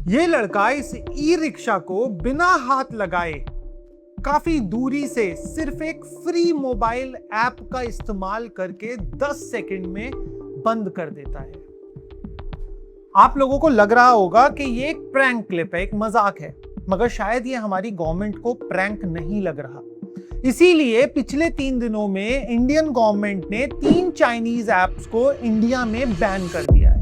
ये लड़का इस ई रिक्शा को बिना हाथ लगाए काफी दूरी से सिर्फ एक फ्री मोबाइल ऐप का इस्तेमाल करके 10 सेकंड में बंद कर देता है। आप लोगों को लग रहा होगा कि ये एक प्रैंक क्लिप है, एक मजाक है, मगर शायद ये हमारी गवर्नमेंट को प्रैंक नहीं लग रहा। इसीलिए पिछले 3 दिनों में इंडियन गवर्नमेंट ने 3 चाइनीज ऐप्स को इंडिया में बैन कर दिया है।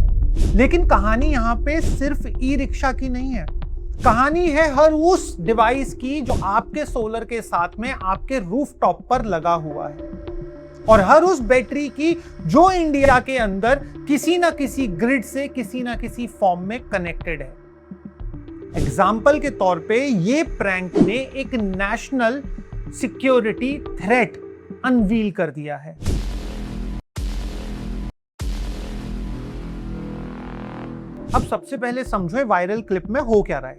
लेकिन कहानी यहां पे सिर्फ ई रिक्शा की नहीं है, कहानी है हर उस डिवाइस की जो आपके सोलर के साथ में आपके रूफटॉप पर लगा हुआ है, और हर उस बैटरी की जो इंडिया के अंदर किसी ना किसी ग्रिड से किसी ना किसी फॉर्म में कनेक्टेड है। एग्जाम्पल के तौर पे ये प्रैंक ने एक नेशनल सिक्योरिटी थ्रेट अनवील कर दिया है। अब सबसे पहले समझो वायरल क्लिप में हो क्या रहा है।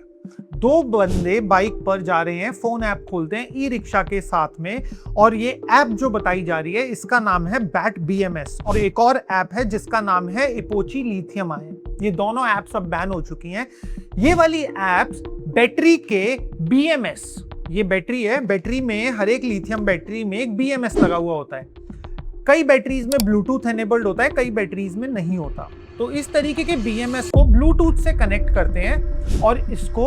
2 बंदे बाइक पर जा रहे हैं, फोन ऐप खोलते हैं ई रिक्शा के साथ में, और ये ऐप जो बताई जा रही है इसका नाम है बैट BMS, और एक और ऐप है जिसका नाम है इपोची लिथियम आयन। ये दोनों ऐप्स अब बैन हो चुकी हैं। ये वाली ऐप्स बैटरी के BMS, ये बैटरी है, बैटरी में हर एक लिथियम बैटरी में एक BMS लगा हुआ होता है। कई बैटरीज में ब्लूटूथ एनेबल्ड होता है, कई बैटरीज में नहीं होता। तो इस तरीके के BMS को ब्लूटूथ से कनेक्ट करते हैं और इसको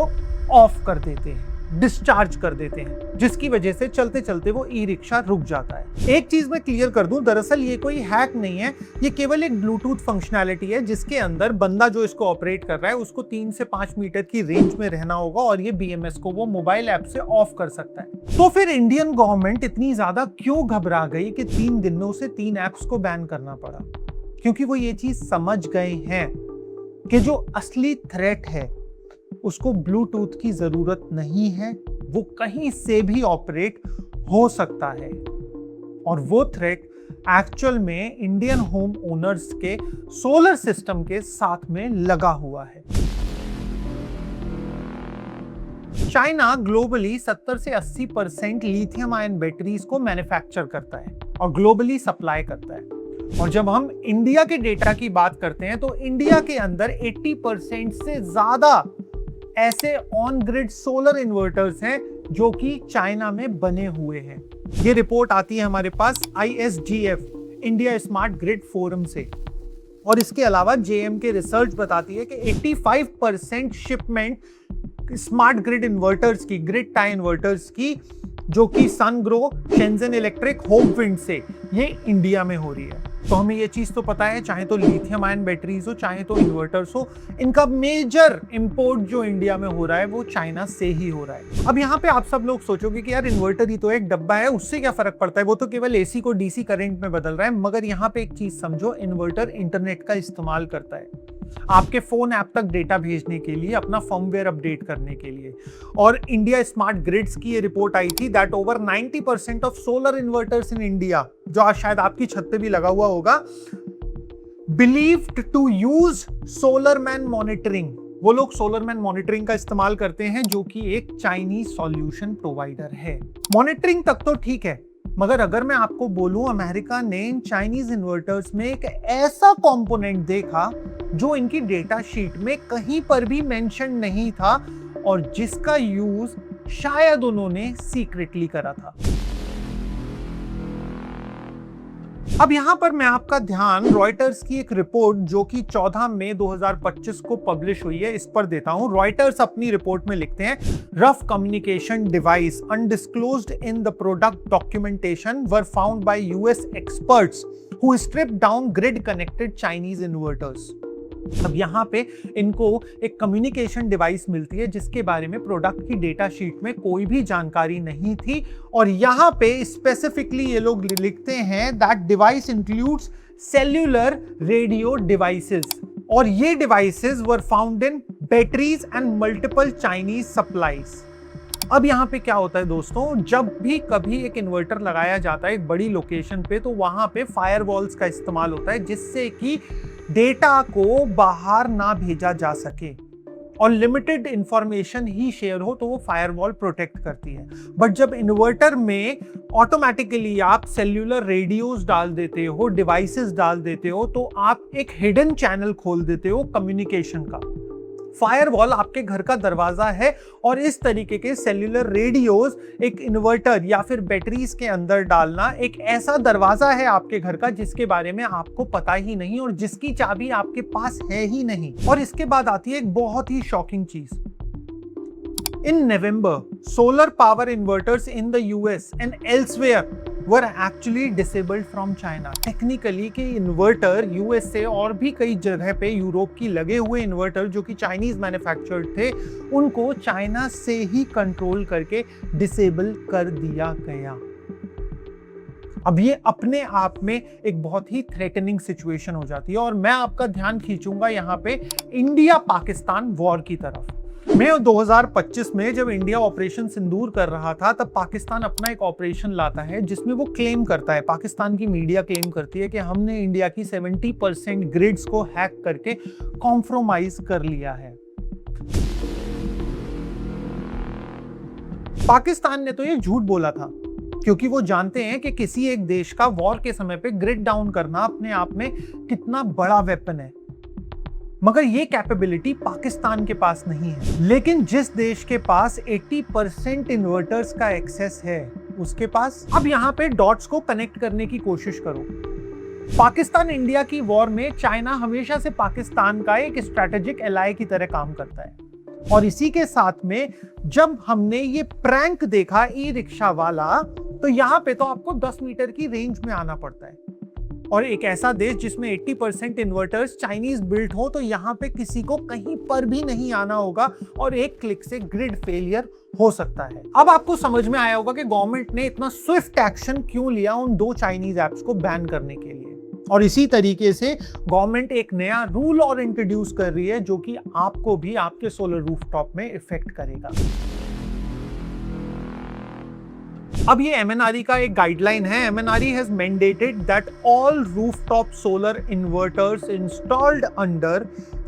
ऑफ कर देते हैं, डिस्चार्ज कर देते हैं, जिसकी वजह से चलते चलते वो ई रिक्शा रुक जाता है। एक चीज मैं क्लियर कर दूं, दरअसल ये कोई हैक नहीं है, ये केवल एक ब्लूटूथ फंक्शनैलिटी है जिसके अंदर बंदा जो इसको ऑपरेट कर रहा है उसको 3 से 5 मीटर की रेंज में रहना होगा और ये BMS को वो मोबाइल ऐप से ऑफ कर सकता है। तो फिर इंडियन गवर्नमेंट इतनी ज्यादा क्यों घबरा गई कि 3 दिनों से 3 ऐप्स को बैन करना पड़ा? क्योंकि वो ये चीज समझ गए हैं कि जो असली थ्रेट है उसको ब्लूटूथ की जरूरत नहीं है, वो कहीं से भी ऑपरेट हो सकता है, और वो थ्रेट एक्चुअल में इंडियन होम ओनर्स के सोलर सिस्टम के साथ में लगा हुआ है। चाइना ग्लोबली 70 से 80% लिथियम आयन बैटरीज को मैन्युफैक्चर करता है और ग्लोबली सप्लाई करता है। और जब हम इंडिया के डेटा की बात करते हैं तो इंडिया के अंदर 80% से ज्यादा ऐसे ऑन ग्रिड सोलर इन्वर्टर्स हैं जो कि चाइना में बने हुए हैं। ये रिपोर्ट आती है हमारे पास ISGF, India smart grid forum से, और इसके अलावा JM के रिसर्च बताती है कि 85% शिपमेंट स्मार्ट ग्रिड इन्वर्टर्स की, ग्रिड टाई इन्वर्टर्स की, जो कि Sungro, Shenzhen electric, hope wind से ये इंडिया में हो रही है। तो हमें ये चीज तो पता है, चाहे तो लिथियम आयन बैटरीज हो चाहे तो इन्वर्टर्स हो, इनका मेजर इंपोर्ट जो इंडिया में हो रहा है वो चाइना से ही हो रहा है। अब यहाँ पे आप सब लोग सोचोगे कि यार इन्वर्टर ही तो एक डब्बा है, उससे क्या फर्क पड़ता है, वो तो केवल AC को DC करंट में बदल रहा है। मगर यहाँ पे एक चीज समझो, इन्वर्टर इंटरनेट का इस्तेमाल करता है आपके फोन ऐप तक डेटा भेजने के लिए, अपना फर्मवेयर अपडेट करने के लिए। और इंडिया स्मार्ट ग्रिड्स की ये रिपोर्ट आई थी that over 90% of solar inverters in India, जो आज शायद आपकी छत पे भी लगा हुआ होगा, बिलीव्ड टू यूज सोलरमैन मॉनिटरिंग। वो लोग सोलरमैन मॉनिटरिंग का इस्तेमाल करते हैं जो कि एक चाइनीज सॉल्यूशन प्रोवाइडर है। मॉनिटरिंग तक तो ठीक है, मगर अगर मैं आपको बोलूं अमेरिका ने इन चाइनीज इन्वर्टर्स में एक ऐसा कंपोनेंट देखा जो इनकी डेटा शीट में कहीं पर भी मेंशन नहीं था और जिसका यूज शायद उन्होंने सीक्रेटली करा था। अब यहां पर मैं आपका ध्यान रॉयटर्स की एक रिपोर्ट जो कि 14 मई 2025 को पब्लिश हुई है इस पर देता हूं। रॉयटर्स अपनी रिपोर्ट में लिखते हैं, rough communication device undisclosed in the product documentation were found by US experts who stripped down grid connected Chinese inverters. अब यहाँ पे इनको एक कम्युनिकेशन डिवाइस मिलती है जिसके बारे में प्रोडक्ट की डेटा शीट में कोई भी जानकारी नहीं थी, और यहाँ पे स्पेसिफिकली ये लोग लिखते हैं that device includes cellular radio devices, और ये devices were found in batteries and multiple Chinese supplies. अब यहाँ पे क्या होता है दोस्तों, जब भी कभी एक इन्वर्टर लगाया जाता है एक बड़ी लोकेशन पे तो वहां पे फायरवॉल्स का इस्तेमाल होता है जिससे कि डेटा को बाहर ना भेजा जा सके और लिमिटेड इंफॉर्मेशन ही शेयर हो, तो वो फायरवॉल प्रोटेक्ट करती है। बट जब इन्वर्टर में ऑटोमेटिकली आप सेल्यूलर रेडियोस डाल देते हो, डिवाइसेस डाल देते हो, तो आप एक हिडन चैनल खोल देते हो कम्युनिकेशन का। फायरवॉल आपके घर का दरवाजा है और इस तरीके के सेल्यूलर रेडियोस एक इन्वर्टर या फिर बैटरीज के अंदर डालना एक ऐसा दरवाजा है आपके घर का जिसके बारे में आपको पता ही नहीं और जिसकी चाबी आपके पास है ही नहीं। और इसके बाद आती है एक बहुत ही शॉकिंग चीज। In November, solar power inverters in the US and elsewhere were actually disabled from China. Technically के इन्वर्टर यूएस से और भी कई जगह पे यूरोप की लगे हुए इन्वर्टर जो कि चाइनीज मैन्युफैक्चर्ड थे, उनको चाइना से ही कंट्रोल करके डिसेबल कर दिया गया। अब ये अपने आप में एक बहुत ही थ्रेटनिंग सिचुएशन हो जाती है और मैं आपका ध्यान खींचूंगा यहाँ पे इंडिया पाकिस्तान वॉर की तरफ। मई 2025 में जब इंडिया ऑपरेशन सिंदूर कर रहा था तब पाकिस्तान अपना एक ऑपरेशन लाता है जिसमें वो क्लेम करता है, पाकिस्तान की मीडिया क्लेम करती है कि हमने इंडिया की 70% ग्रिड्स को हैक करके कॉम्प्रोमाइज कर लिया है। पाकिस्तान ने तो ये झूठ बोला था क्योंकि वो जानते हैं कि किसी एक देश का वॉर के समय पे ग्रिड डाउन करना अपने आप में कितना बड़ा वेपन है, मगर ये कैपेबिलिटी पाकिस्तान के पास नहीं है। लेकिन जिस देश के पास 80% इन्वर्टर्स का एक्सेस है उसके पास। अब यहाँ पे डॉट्स को कनेक्ट करने की कोशिश करो। पाकिस्तान इंडिया की वॉर में चाइना हमेशा से पाकिस्तान का एक स्ट्रैटेजिक एलाय की तरह काम करता है और इसी के साथ में जब हमने ये प्रैंक देखा ई रिक्शा वाला, तो यहाँ पे तो आपको 10 मीटर की रेंज में आना पड़ता है और एक ऐसा देश जिसमें 80% इन्वर्टर्स चाइनीज बिल्ट हो, तो यहाँ पे किसी को कहीं पर भी नहीं आना होगा और एक क्लिक से ग्रिड फेलियर हो सकता है। अब आपको समझ में आया होगा कि गवर्नमेंट ने इतना स्विफ्ट एक्शन क्यों लिया उन 2 चाइनीज ऐप्स को बैन करने के लिए। और इसी तरीके से गवर्नमेंट एक नया रूल और इंट्रोड्यूस कर रही है जो कि आपको भी आपके सोलर रूफटॉप में इफेक्ट करेगा। अब ये MNRE का एक गाइडलाइन है। MNRE has mandated that all rooftop solar inverters installed under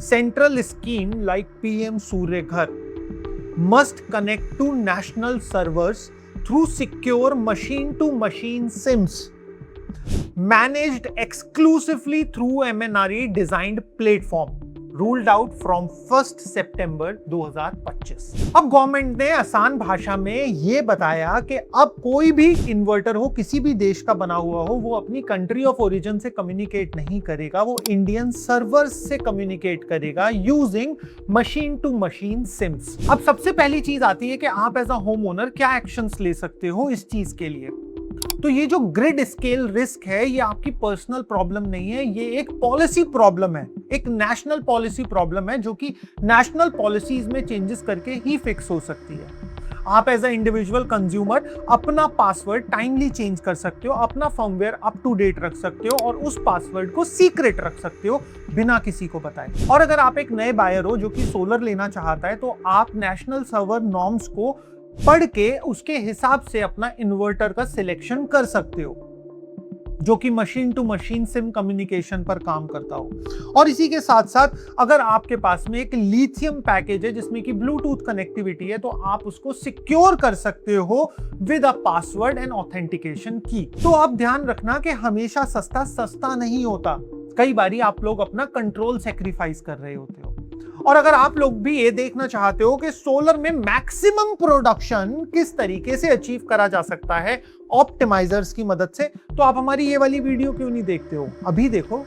central scheme like PM Surya Ghar must connect to national servers through secure machine-to-machine SIMs managed exclusively through MNRE designed platform. Ruled out from 1 सितंबर 2025। अब government ने आसान भाषा में ये बताया कि अब कोई भी इन्वर्टर हो, किसी भी देश का बना हुआ हो, वो अपनी कंट्री ऑफ ओरिजिन से कम्युनिकेट नहीं करेगा, वो इंडियन सर्वर्स से कम्युनिकेट करेगा using machine to machine SIMs. अब सबसे पहली चीज आती है कि आप एज अ होम ओनर क्या एक्शंस ले सकते हो इस चीज के लिए। तो ये जो ग्रिड स्केल रिस्क है ये आपकी पर्सनल प्रॉब्लम नहीं है, ये एक पॉलिसी प्रॉब्लम है, एक नेशनल पॉलिसी प्रॉब्लम है जो कि नेशनल पॉलिसीज में चेंजेस करके ही फिक्स हो सकती है। आप एज अ इंडिविजुअल कंज्यूमर अपना पासवर्ड टाइमली चेंज कर सकते हो, अपना फर्मवेयर अप टू डेट रख सकते हो और उस पासवर्ड को सीक्रेट रख सकते हो बिना किसी को बताए। और अगर आप एक नए बायर हो जो कि सोलर लेना चाहता है तो आप नेशनल सर्वर नॉर्म्स को पढ़ के उसके हिसाब से अपना इन्वर्टर का सिलेक्शन कर सकते हो जो कि machine to machine SIM communication पर काम करता हो। और इसी के साथ साथ अगर आपके पास में एक लिथियम पैकेज है जिसमें कि ब्लूटूथ कनेक्टिविटी है तो आप उसको सिक्योर कर सकते हो with a password and authentication की। तो आप ध्यान रखना कि हमेशा सस्ता सस्ता नहीं होता, कई बारी आप लोग अपना कंट्रोल सेक्रीफाइस कर रहे होते हो। और अगर आप लोग भी ये देखना चाहते हो कि सोलर में मैक्सिमम प्रोडक्शन किस तरीके से अचीव करा जा सकता है ऑप्टिमाइजर्स की मदद से, तो आप हमारी ये वाली वीडियो क्यों नहीं देखते हो, अभी देखो।